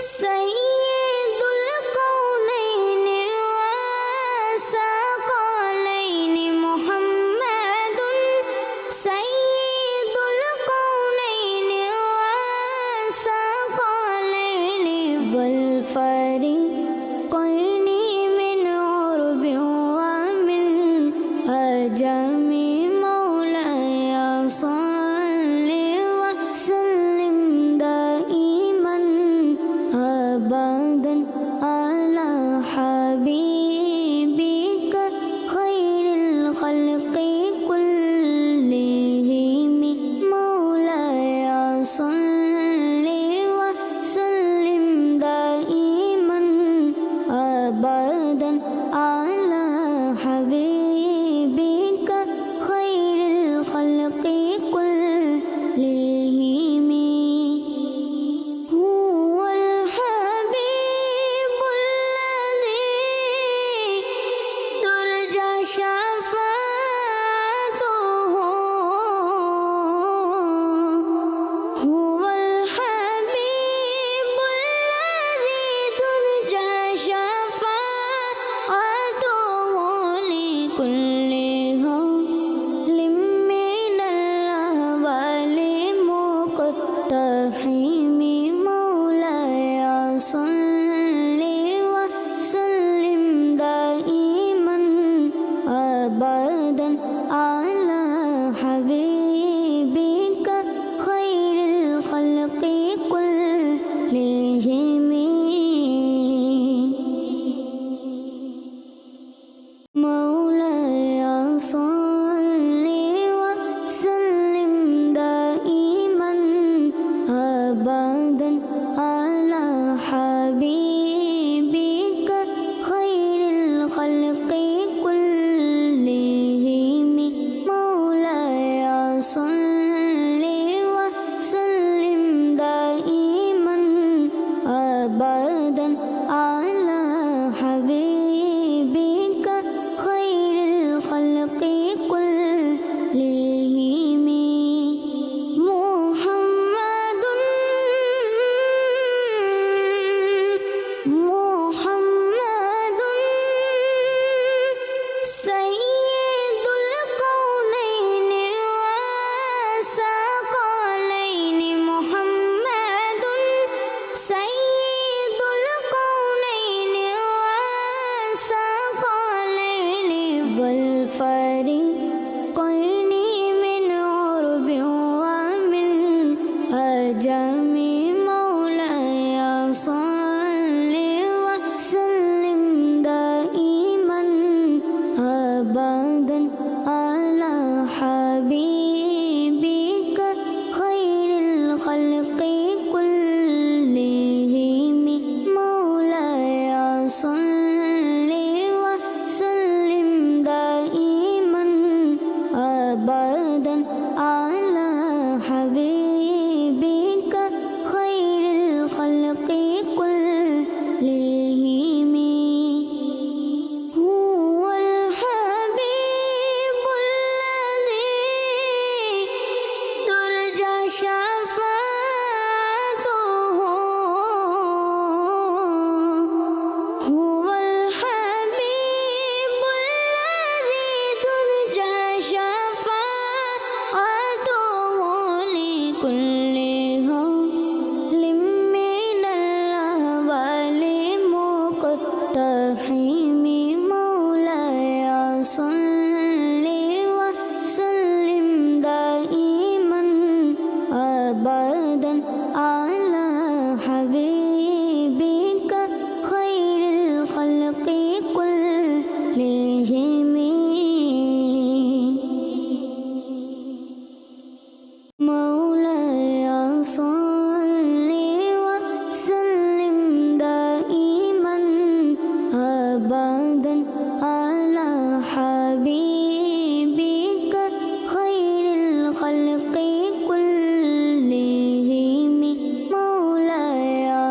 सय्यदुल कौनैन व सकलैन मुहम्मदुन सय्यदुल कौनैन व सकलैन वल फरीक़ैन मिन उर्बिन व मिन अजमी मौलाया सल्लि व सल्लिम दाइमन अबदन अला हबीबिका खैरिल खल्क़ि कुल्लिहिम मौलाया सल्लि व सल्लिम दाइमन अबदन अला हबीबिका खैरिल खल्क़ि कुल्लिहिम हुवल हबीबुल लज़ी तुरजा शफ़ाअतुहु हुवल हबीबुल लज़ी तुरजा शफ़ाअतुहु लिकुल्लि हौलिम मिनल अहवालि मुक़्तहिम मौलाया सल्लि व सल्लिम दाइमन अबदन अला हबीबिका खैरिल खल्क़ि कुल्लिहिम मौलाया सल्लि व सल्लिम दाइमन अबदन अला हबीबिका खैरिल खल्क़ि कुल्लिहिम मौलाया सल्लि व सल्लिम दाइमन अबदन अला हबीबिका खैरिल खल्क़ि कुल्लिहिम मुहम्मदुन मुहम्मदुन सय्यदुल कौनैन व सकलैन मुहम्मदुन सय्यदुल कौनैन व सकलैन वल फरीक़ैन मिन उर्बिन व मिन अजमी मौलाया सल्लि व सल्लिम दाइमन अबदन अला हबीबिका खैरिल खल्क़ि कुल्लिहिम मौलाया सल्लि व सल्लिम दाइमन अबदन अला हबीबिका खैरिल खल्क़ि कुल्लिहिम हुवल हबीबुल लज़ी तुरजा शफ़ाअतुहु हुवल हबीबुल लज़ी तुरजा शफ़ाअतुहु लिकुल्लि हौलिम मिनल अहवालि मुक़्तहिम मौलाया सल्लि व सल्लिम दाइमन अबदन अला हबीबिका खैरिल खल्क़ि कुल्लिहिम मौलाया सल्लि व सल्लिम दाइमन अबदन अला हबीबिका खैरिल खल्क़ि कुल्लिहिम मौलाया